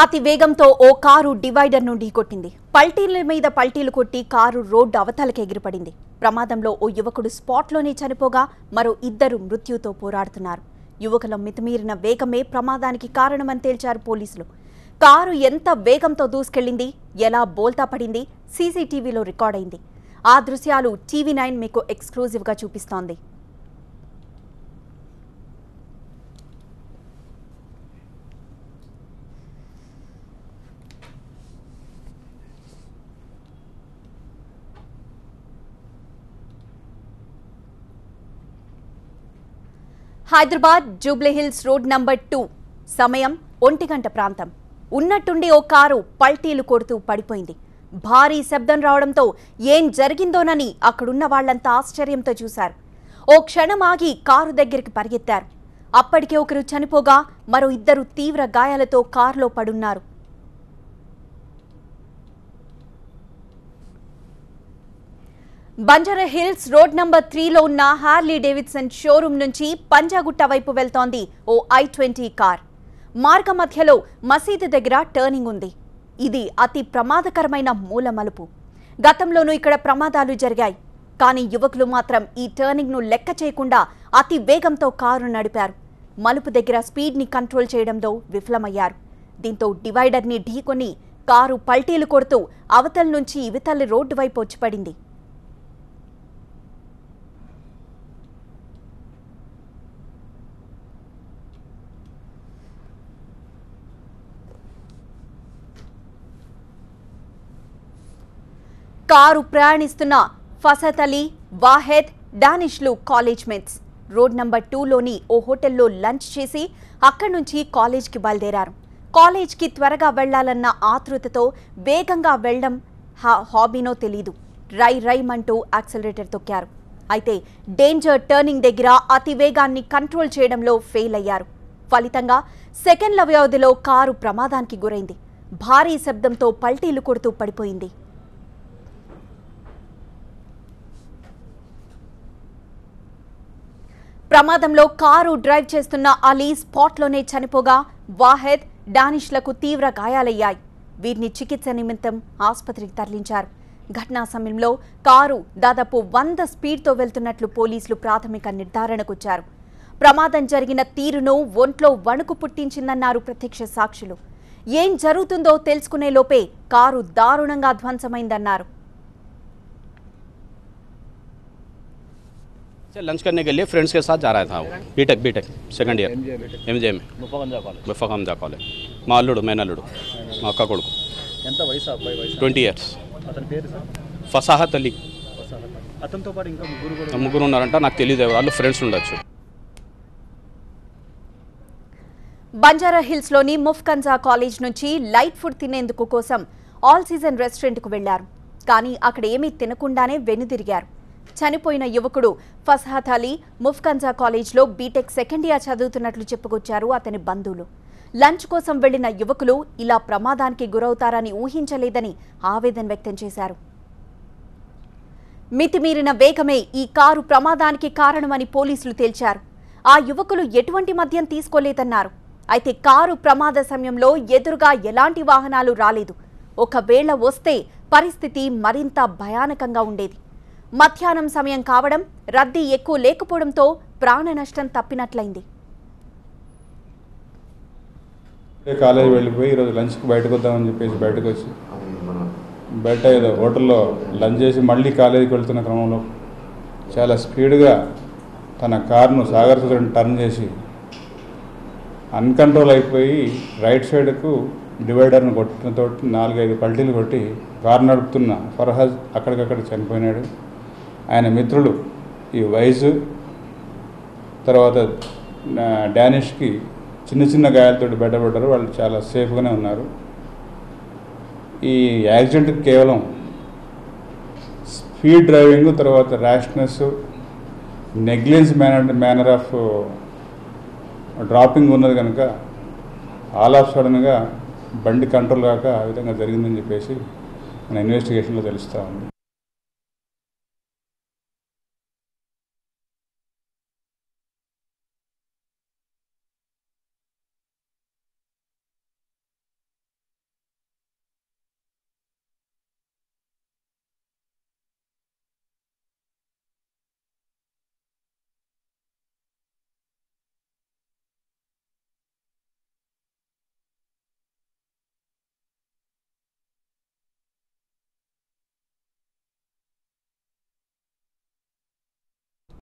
అతి వేగంతో ఓ car divider నుండి కొట్టింది. పల్టీల మీద పల్టీలు కొట్టి కారు రోడ్డు అవతలకి ఎగిరిపడింది. ప్రమాదంలో ఓ యువకుడు స్పాట్లోనే చనిపోగా మరో ఇద్దరు మృత్యుతో పోరాడుతున్నారు. యువకుల మితిమీరిన వేగమే ప్రమాదానికి కారణమని తేల్చారు పోలీసులు. కారు ఎంత వేగంతో దూసుకెళ్లింది, ఎలా బోల్తా పడింది సీసీటీవీలో రికార్డైంది. ఆ దృశ్యాలు టీవీ9 మీకు ఎక్స్క్లూజివ్గా చూపిస్తోంది. హైదరాబాద్ జూబ్లీహిల్స్ రోడ్ నంబర్ 2 సమయం 1 గంట ప్రాంతం. ఉన్నట్టుండి ఓ కారు పల్టీలు కొడుతూ పడిపోయింది. భారీ శబ్దం రావడంతో ఏం జరిగిందోనని అక్కడున్న వాళ్లంతా ఆశ్చర్యంతో చూశారు. ఓ క్షణం ఆగి కారు దగ్గరికి పరిగెత్తారు. అప్పటికే ఒకరు చనిపోగా మరో ఇద్దరు తీవ్ర గాయాలతో కారులో పడున్నారు. బంజారాహిల్స్ రోడ్ నంబర్ 3లో ఉన్న హార్లీ డేవిడ్సన్ షోరూం నుంచి పంజాగుట్ట వైపు వెళ్తోంది ఓ I-20 కార్. మార్గ మధ్యలో మసీదు దగ్గర టర్నింగ్ ఉంది. ఇది అతి ప్రమాదకరమైన మూల మలుపు. గతంలోనూ ఇక్కడ ప్రమాదాలు జరిగాయి. కానీ యువకులు మాత్రం ఈ టర్నింగ్ ను లెక్క చేయకుండా అతి వేగంతో కారు నడిపారు. మలుపు దగ్గర స్పీడ్ ని కంట్రోల్ చేయడంలో విఫలమయ్యారు. దీంతో డివైడర్ ని ఢీకొని కారు పల్టీలు కొడుతూ అవతల నుంచి ఇవతలి రోడ్డు వైపు వచ్చి పడింది. కారు ప్రయాణిస్తున్న ఫసత్ అలీ, వాహెద్, డానిష్లు కాలేజ్ మేట్స్. రోడ్ నంబర్ 2లోని ఓ హోటల్లో లంచ్ చేసి అక్కడి నుంచి కాలేజ్కి బయలుదేరారు. కాలేజ్కి త్వరగా వెళ్లాలన్న ఆతృతతో వేగంగా వెళ్లడం హాబీనో తెలీదు. రైమంటూ యాక్సిలరేటర్ తొక్కారు. అయితే డేంజర్ టర్నింగ్ దగ్గర అతి వేగాన్ని కంట్రోల్ చేయడంలో ఫెయిల్ అయ్యారు. ఫలితంగా సెకండ్ల వ్యవధిలో కారు ప్రమాదానికి గురైంది. భారీ శబ్దంతో పల్టీలు కొడుతూ పడిపోయింది. ప్రమాదంలో కారు డ్రైవ్ చేస్తున్న అలీ స్పాట్లోనే చనిపోగా వాహెద్, డానిష్లకు తీవ్ర గాయాలయ్యాయి. వీరిని చికిత్స నిమిత్తం ఆసుపత్రికి తరలించారు. ఘటనా సమయంలో కారు దాదాపు 100 స్పీడ్తో వెళ్తున్నట్లు పోలీసులు ప్రాథమిక నిర్ధారణకొచ్చారు. ప్రమాదం జరిగిన తీరును ఒంట్లో వణుకు పుట్టించిందన్నారు ప్రత్యక్ష సాక్షులు. ఏం జరుగుతుందో తెలుసుకునే లోపే కారు దారుణంగా ధ్వంసమైందన్నారు. लंच करने के लिए फ्रेंड्स के साथ जा रहा था वो बीटेक सेकंड ईयर MJ में मुफा कॉलेज మా అల్లుడు మేనల్లుడు మా అక్క కొడుకు. ఎంత వయసు అబ్బాయి వయసు? 20 years. అతని పేరు సార్? ఫసాహత్ అలీ. అతనితో పాటు ఇంకా ముగ్గురు ఉన్నారంట. నాకు తెలియదు, వాళ్ళు ఫ్రెండ్స్ ఉండొచ్చు. బంజారాహిల్స్లోని ముఫ్కన్జా కాలేజ్ నుంచి లైట్ ఫుడ్ తినేందుకు కోసం ఆల్ సీజన్ రెస్టారెంట్కు వెళ్లారు. కానీ అక్కడ ఏమీ తినకుండానే వెనుదిరిగారు. చనిపోయిన యువకుడు ఫసాహత్ అలీ ముఫ్కన్జా కాలేజ్లో బీటెక్ సెకండ్ ఇయర్ చదువుతున్నట్లు చెప్పుకొచ్చారు అతని బంధువులు. లంచ్ కోసం వెళ్లిన యువకులు ఇలా ప్రమాదానికి గురవుతారని ఊహించలేదని ఆవేదన వ్యక్తం చేశారు. మితిమీరిన వేగమే ఈ కారు ప్రమాదానికి కారణమని పోలీసులు తేల్చారు. ఆ యువకులు ఎటువంటి మద్యం తీసుకోలేదన్నారు. అయితే కారు ప్రమాద సమయంలో ఎదురుగా ఎలాంటి వాహనాలు రాలేదు. ఒకవేళ వస్తే పరిస్థితి మరింత భయానకంగా ఉండేది. మధ్యాహ్నం సమయం కావడం, రద్దీ ఎక్కువ లేకపోవడంతో ప్రాణ నష్టం తప్పినట్లయింది. కాలేజీ వెళ్ళిపోయి ఈరోజు లంచ్కి బయటకు వద్దామని చెప్పేసి బయటకు వచ్చి బయట ఏదో హోటల్లో లంచ్ చేసి మళ్ళీ కాలేజీకి వెళ్తున్న క్రమంలో చాలా స్పీడ్గా తన కారును సాగర్ టర్న్ చేసి అన్కంట్రోల్ అయిపోయి రైట్ సైడ్కు డివైడర్ను కొట్టడంతో 4-5 పల్టీలు కొట్టి కారు నడుపుతున్న ఫర్హాజ్ అక్కడికక్కడ చనిపోయినాడు. ఆయన మిత్రులు ఈ వైజు తర్వాత డానిష్కి చిన్న గాయాలతో బయటపడ్డారు. వాళ్ళు చాలా సేఫ్గానే ఉన్నారు. ఈ యాక్సిడెంట్కి కేవలం స్పీడ్ డ్రైవింగ్, తర్వాత rashness, negligence manner of dropping ఉన్నది కనుక ఆల్ ఆఫ్ సడన్గా బండి కంట్రోల్ కాక ఆ విధంగా జరిగిందని చెప్పేసి మన ఇన్వెస్టిగేషన్లో తెలుస్తూ ఉంది.